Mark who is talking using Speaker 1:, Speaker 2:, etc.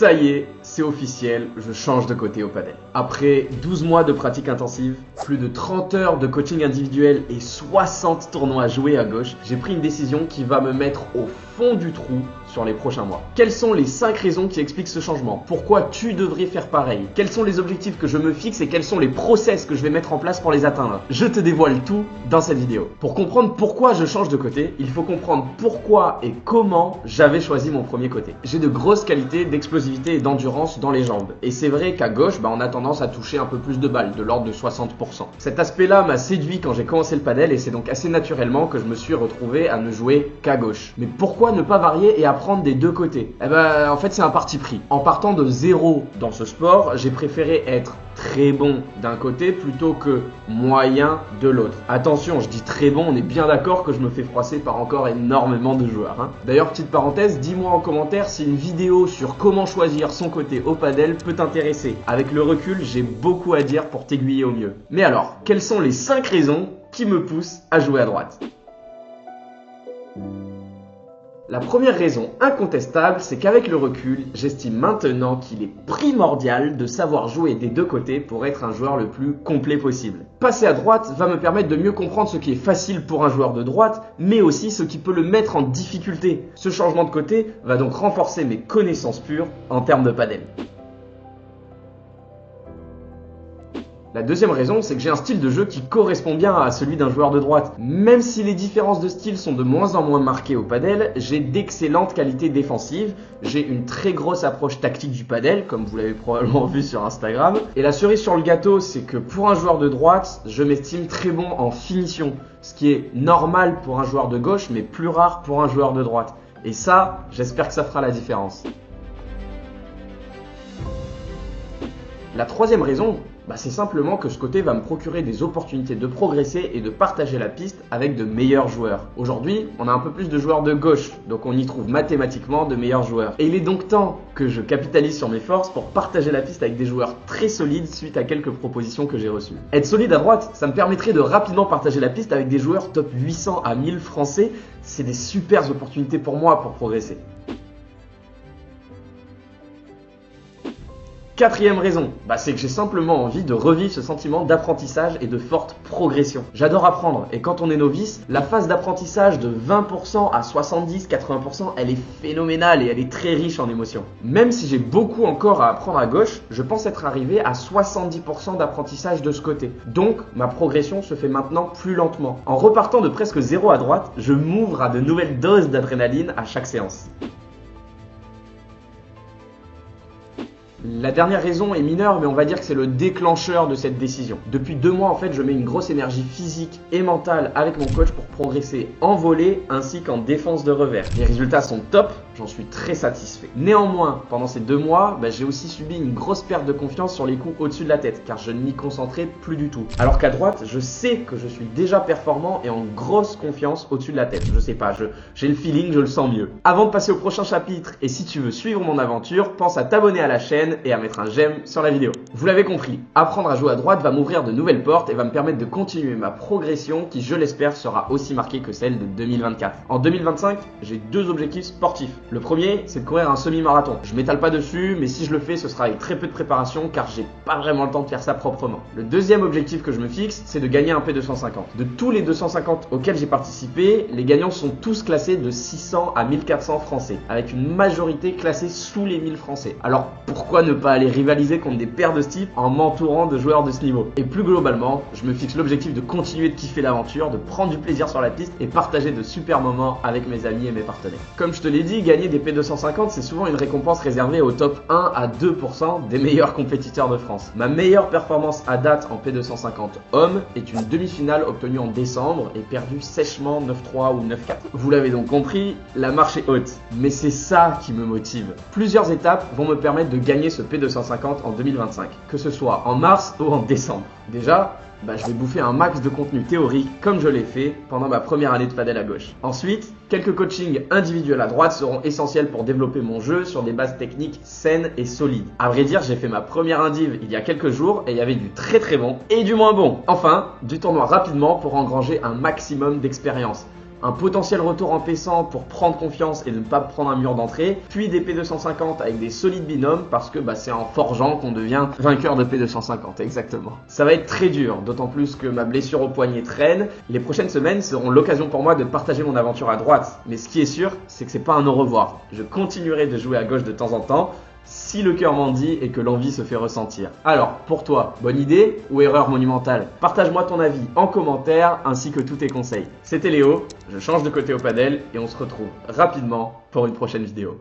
Speaker 1: Ça y est, c'est officiel, je change de côté au padel. Après 12 mois de pratique intensive, plus de 30 heures de coaching individuel et 60 tournois joués à gauche, j'ai pris une décision qui va me mettre au fond du trou sur les prochains mois. Quelles sont les 5 raisons qui expliquent ce changement? Pourquoi tu devrais faire pareil? Quels sont les objectifs que je me fixe et quels sont les process que je vais mettre en place pour les atteindre? Je te dévoile tout dans cette vidéo. Pour comprendre pourquoi je change de côté, il faut comprendre pourquoi et comment j'avais choisi mon premier côté. J'ai de grosses qualités d'explosivité et d'endurance dans les jambes. Et c'est vrai qu'à gauche, on a tendance à toucher un peu plus de balles, de l'ordre de 60%. Cet aspect-là m'a séduit quand j'ai commencé le padel et c'est donc assez naturellement que je me suis retrouvé à ne jouer qu'à gauche. Mais pourquoi ne pas varier et apprendre des deux côtés? En fait, c'est un parti pris. En partant de zéro dans ce sport, j'ai préféré être très bon d'un côté plutôt que moyen de l'autre. Attention, je dis très bon, on est bien d'accord que je me fais froisser par encore énormément de joueurs. D'ailleurs, petite parenthèse, dis-moi en commentaire si une vidéo sur comment choisir son côté au padel peut t'intéresser. Avec le recul, j'ai beaucoup à dire pour t'aiguiller au mieux. Mais alors, quelles sont les 5 raisons qui me poussent à jouer à droite? La première raison incontestable, c'est qu'avec le recul, j'estime maintenant qu'il est primordial de savoir jouer des deux côtés pour être un joueur le plus complet possible. Passer à droite va me permettre de mieux comprendre ce qui est facile pour un joueur de droite, mais aussi ce qui peut le mettre en difficulté. Ce changement de côté va donc renforcer mes connaissances pures en termes de padel. La deuxième raison, c'est que j'ai un style de jeu qui correspond bien à celui d'un joueur de droite. Même si les différences de style sont de moins en moins marquées au padel, j'ai d'excellentes qualités défensives, j'ai une très grosse approche tactique du padel, comme vous l'avez probablement vu sur Instagram. Et la cerise sur le gâteau, c'est que pour un joueur de droite, je m'estime très bon en finition, ce qui est normal pour un joueur de gauche, mais plus rare pour un joueur de droite. Et ça, j'espère que ça fera la différence. La troisième raison, c'est simplement que ce côté va me procurer des opportunités de progresser et de partager la piste avec de meilleurs joueurs. Aujourd'hui, on a un peu plus de joueurs de gauche, donc on y trouve mathématiquement de meilleurs joueurs. Et il est donc temps que je capitalise sur mes forces pour partager la piste avec des joueurs très solides suite à quelques propositions que j'ai reçues. Être solide à droite, ça me permettrait de rapidement partager la piste avec des joueurs top 800 à 1000 français. C'est des super opportunités pour moi pour progresser. Quatrième raison, c'est que j'ai simplement envie de revivre ce sentiment d'apprentissage et de forte progression. J'adore apprendre et quand on est novice, la phase d'apprentissage de 20% à 70-80%, elle est phénoménale et elle est très riche en émotions. Même si j'ai beaucoup encore à apprendre à gauche, je pense être arrivé à 70% d'apprentissage de ce côté. Donc, ma progression se fait maintenant plus lentement. En repartant de presque zéro à droite, je m'ouvre à de nouvelles doses d'adrénaline à chaque séance. La dernière raison est mineure, mais on va dire que c'est le déclencheur de cette décision. Depuis 2 mois, en fait, je mets une grosse énergie physique et mentale avec mon coach pour progresser en volée ainsi qu'en défense de revers. Les résultats sont top, j'en suis très satisfait. Néanmoins, pendant ces 2 mois, j'ai aussi subi une grosse perte de confiance sur les coups au-dessus de la tête, car je ne m'y concentrais plus du tout. Alors qu'à droite, je sais que je suis déjà performant et en grosse confiance au-dessus de la tête. Je sais pas, j'ai le feeling, je le sens mieux. Avant de passer au prochain chapitre, et si tu veux suivre mon aventure, pense à t'abonner à la chaîne et à mettre un j'aime sur la vidéo. Vous l'avez compris, apprendre à jouer à droite va m'ouvrir de nouvelles portes et va me permettre de continuer ma progression qui, je l'espère, sera aussi marquée que celle de 2024. En 2025, j'ai 2 objectifs sportifs. Le premier, c'est de courir un semi-marathon. Je m'étale pas dessus, mais si je le fais, ce sera avec très peu de préparation car j'ai pas vraiment le temps de faire ça proprement. Le deuxième objectif que je me fixe, c'est de gagner un P250. De tous les 250 auxquels j'ai participé, les gagnants sont tous classés de 600 à 1400 français, avec une majorité classée sous les 1000 français. Alors pourquoi ne pas aller rivaliser contre des paires de ce type en m'entourant de joueurs de ce niveau? Et plus globalement, je me fixe l'objectif de continuer de kiffer l'aventure, de prendre du plaisir sur la piste et partager de super moments avec mes amis et mes partenaires. Comme je te l'ai dit, gagner des P250, c'est souvent une récompense réservée au top 1 à 2% des meilleurs compétiteurs de France. Ma meilleure performance à date en P250 homme est une demi-finale obtenue en décembre et perdue sèchement 9-3 ou 9-4. Vous l'avez donc compris, la marche est haute. Mais c'est ça qui me motive. Plusieurs étapes vont me permettre de gagner ce P250 en 2025, que ce soit en mars ou en décembre. Déjà, je vais bouffer un max de contenu théorique comme je l'ai fait pendant ma première année de padel à gauche. Ensuite, quelques coachings individuels à droite seront essentiels pour développer mon jeu sur des bases techniques saines et solides. À vrai dire, j'ai fait ma première indiv il y a quelques jours et il y avait du très très bon et du moins bon. Enfin, du tournoi rapidement pour engranger un maximum d'expérience. un potentiel retour en P100 pour prendre confiance et de ne pas prendre un mur d'entrée, puis des P250 avec des solides binômes parce que c'est en forgeant qu'on devient vainqueur de P250, exactement. Ça va être très dur, d'autant plus que ma blessure au poignet traîne. Les prochaines semaines seront l'occasion pour moi de partager mon aventure à droite, mais ce qui est sûr, c'est que c'est pas un au revoir. Je continuerai de jouer à gauche de temps en temps, si le cœur m'en dit et que l'envie se fait ressentir. Alors, pour toi, bonne idée ou erreur monumentale? Partage-moi ton avis en commentaire ainsi que tous tes conseils. C'était Léo, je change de côté au padel et on se retrouve rapidement pour une prochaine vidéo.